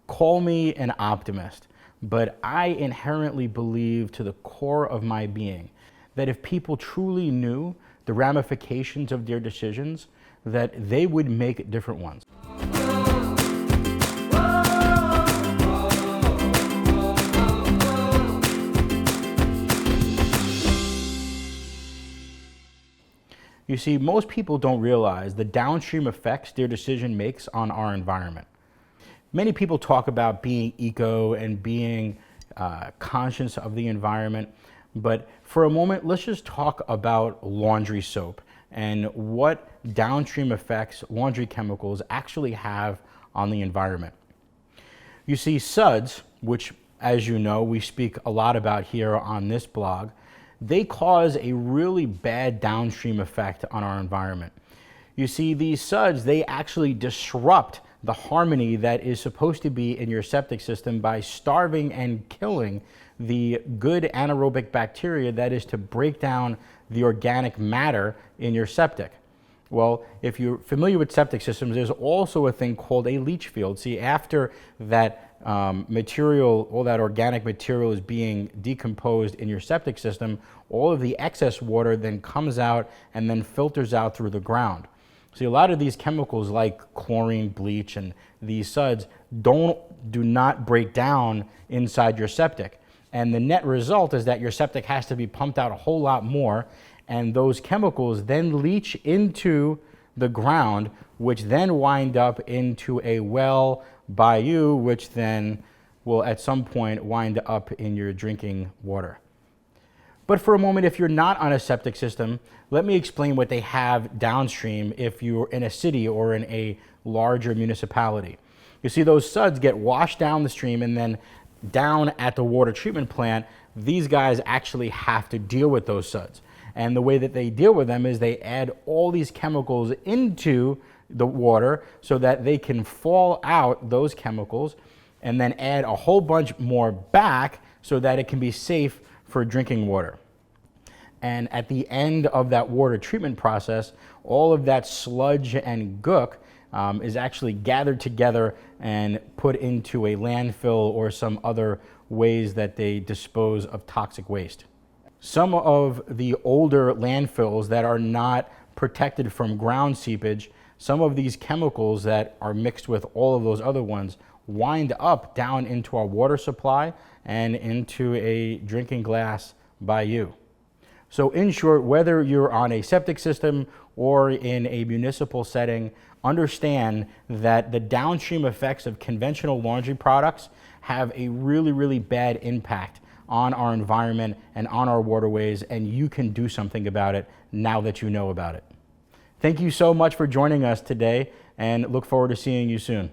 Call me an optimist, but I inherently believe to the core of my being that if people truly knew the ramifications of their decisions, that they would make different ones. You see, most people don't realize the downstream effects their decision makes on our environment. Many people talk about being eco and being conscious of the environment, but for a moment, let's just talk about laundry soap and what downstream effects laundry chemicals actually have on the environment. You see, Suds, which, as you know, we speak a lot about here on this blog, they cause a really bad downstream effect on our environment. You see, these suds, they actually disrupt the harmony that is supposed to be in your septic system by starving and killing the good anaerobic bacteria that is to break down the organic matter in your septic. Well, if you're familiar with septic systems, there's also a thing called a leach field. See, after that material, all that organic material is being decomposed in your septic system, all of the excess water then comes out and then filters out through the ground. See, a lot of these chemicals like chlorine, bleach, and these suds do not break down inside your septic. And the net result is that your septic has to be pumped out a whole lot more, and those chemicals then leach into the ground, which then wind up into a well by you, which then will at some point wind up in your drinking water. But for a moment, if you're not on a septic system, let me explain what they have downstream if you're in a city or in a larger municipality. You see, those suds get washed down the stream, and then down at the water treatment plant, these guys actually have to deal with those suds. And the way that they deal with them is they add all these chemicals into the water so that they can fall out those chemicals and then add a whole bunch more back so that it can be safe for drinking water. And at the end of that water treatment process, all of that sludge and gook is actually gathered together and put into a landfill or some other ways that they dispose of toxic waste. Some of the older landfills that are not protected from ground seepage, some of these chemicals that are mixed with all of those other ones wind up down into our water supply and into a drinking glass by you. So in short, whether you're on a septic system or in a municipal setting, understand that the downstream effects of conventional laundry products have a really, really bad impact on our environment and on our waterways, and you can do something about it now that you know about it. Thank you so much for joining us today, and look forward to seeing you soon.